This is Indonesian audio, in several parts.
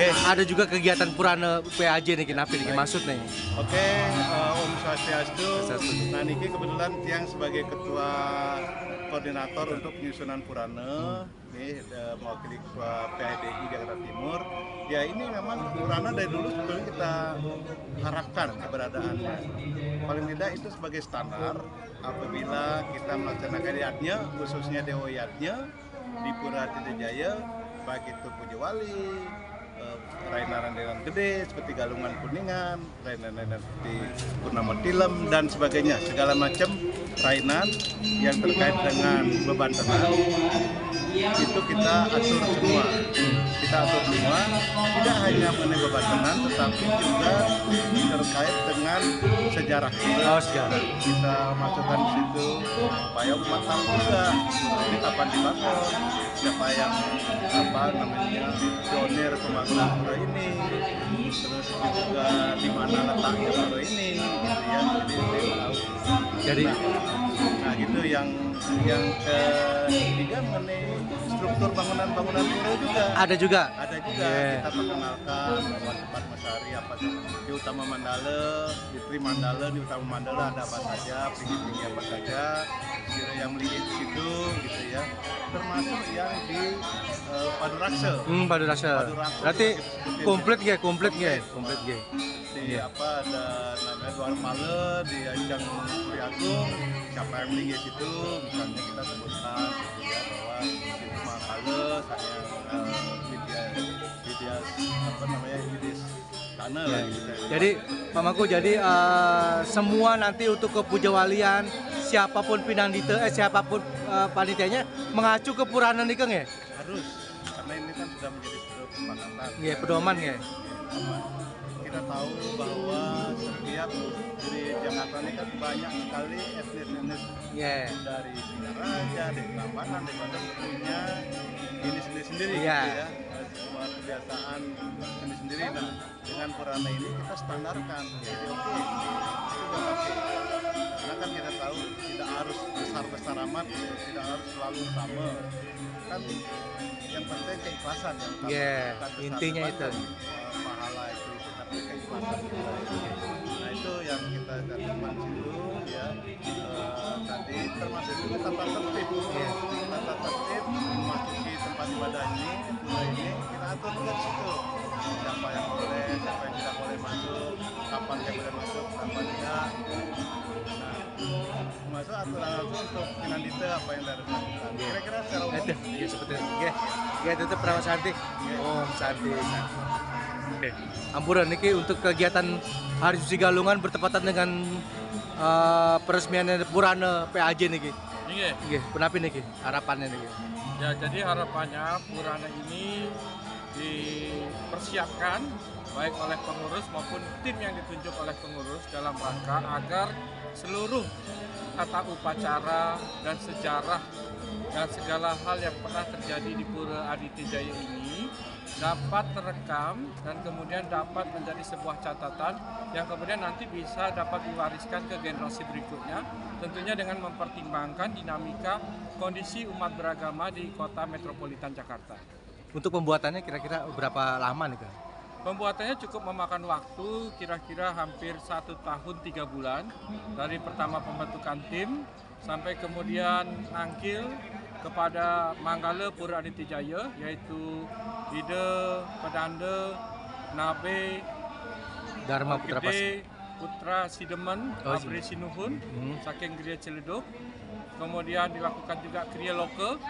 Ada juga kegiatan Purana PAJ nih kenapa nih maksud nih? Oke, Om Swastiastu. Nah niki kebetulan tiang sebagai ketua koordinator untuk penyusunan Purana, nih mewakili ketua PADI Jakarta Timur. Ya ini memang Purana dari dulu sebetulnya kita harapkan keberadaannya. Paling tidak itu sebagai standar apabila kita melaksanakan yatnya, khususnya Dewa Yatnya di Pura Aditya, baik itu Puja Wali, rainan-rainan gede seperti Galungan Kuningan, rainan-rainan seperti Purnama Tilem dan sebagainya, segala macam rainan yang terkait dengan beban tenang itu kita atur semua. Tidak hanya mengenai beban tenang, tetapi juga terkait dengan sejarah kita. Sejarah. Kita masukkan di situ supaya umat tahu juga ini kapan dibangun, siapa yang pionir pembangunan pura ini, terus juga di mana letaknya pura ini, gitu ya. Jadi nah gitu yang ketiga mengenai struktur bangunan pura juga. Ada juga. Kita perkenalkan bahwa tempat Mesari apa di Utama Mandala, di Tri Mandala, di Utama Mandala ada apa saja, tinggi-tinggi apa saja, kira yang melihat di situ gitu ya. Termasuk yang di Paduraksa. Paduraksa. Berarti komplit ya. Di apa ada namanya Dua Male di Ajang Puri Agung, siapa yang beli situ, misalnya kita sebutkan gitu ya bahwa itu Male saya Widis Kana lah gitu. Jadi Pak Mangku, jadi semua nanti untuk kepujawalian siapapun siapapun panitianya mengacu ke Purana nih Kang ya? Harus, karena ini kan sudah menjadi suatu kesepakatan. Iya, pedoman ya. Kita tahu bahwa setiap di Jakarta ini kan banyak sekali etnis dari Singaraja, dari Prambanan, dari Bandung punya ini sendiri-sendiri gitu ya, semua kebiasaan sendiri-sendiri. Nah, dengan Purana ini kita standarkan, jadi oke, itu udah pakai. Karena kan kita tahu tidak harus besar-besar amat, tidak harus selalu sama. Kan yang penting keikhlasan yang utama. Intinya itu. Pahala itu tapi keikhlasan kita itu. Nah itu yang kita datangkan situ ya. Tadi termasuk juga tata tertib. Tata tertib memasuki tempat ibadah ini, pura ini kita atur juga di situ. Siapa yang boleh, siapa yang tidak boleh masuk, kapan dia boleh masuk, kapan tidak. Nah, masuk aturan-aturan untuk Pinandita apa yang harus dilakukan. Kira-kira secara umum. Iya seperti itu. Tetap perawat cantik. Cantik. Ampuran niki untuk kegiatan Hari Suci Galungan bertepatan dengan peresmian Purana PAJ niki. Nggih, kenapa niki? Harapannya niki. Ya, jadi harapannya Purana ini dipersiapkan baik oleh pengurus maupun tim yang ditunjuk oleh pengurus dalam rangka agar seluruh tata upacara dan sejarah dan segala hal yang pernah terjadi di Pura Aditya Jaya ini dapat terekam dan kemudian dapat menjadi sebuah catatan yang kemudian nanti bisa dapat diwariskan ke generasi berikutnya, tentunya dengan mempertimbangkan dinamika kondisi umat beragama di kota metropolitan Jakarta. Untuk pembuatannya kira-kira berapa lama nih Kang? Pembuatannya cukup memakan waktu kira-kira hampir 1 tahun 3 bulan dari pertama pembentukan tim sampai kemudian nangkil kepada Manggala Pura Aditya Jaya, yaitu Ide, Pedanda, Nabe, Dharma Putra Sidemen, Abri Sinuhun, saking Kriya Ciledug. Kemudian dilakukan juga Kriya Loka,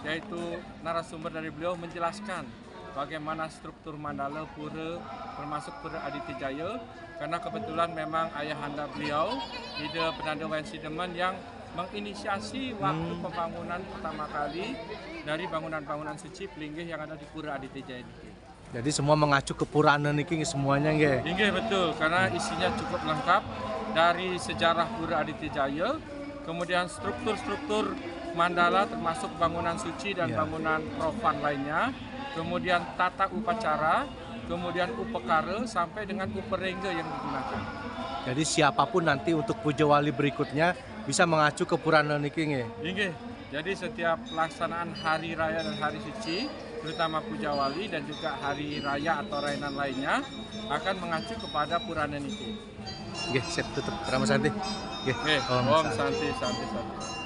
yaitu narasumber dari beliau menjelaskan bagaimana struktur Mandala Pura termasuk Pura Aditya Jaya, karena kebetulan memang ayahanda beliau Ide Pedanda Wayan Sidemen yang menginisiasi waktu pembangunan pertama kali dari bangunan-bangunan suci Pelinggih yang ada di Pura Aditya Jaya ini. Jadi semua mengacu ke Purana niki semuanya nggih. Nggih betul, karena isinya cukup lengkap dari sejarah Pura Aditya Jaya, kemudian struktur-struktur mandala termasuk bangunan suci dan bangunan profan lainnya, kemudian tata upacara, kemudian upekara sampai dengan uperengga yang digunakan. Jadi siapapun nanti untuk puja wali berikutnya bisa mengacu ke Purana niki nggih. Nggih. Jadi setiap pelaksanaan hari raya dan hari suci terutama Puja Wali dan juga hari raya atau rainan lainnya akan mengacu kepada Purana Nike. Nggih, sip tutup. Rama Santi. Nggih. Om Santi Santi Santi.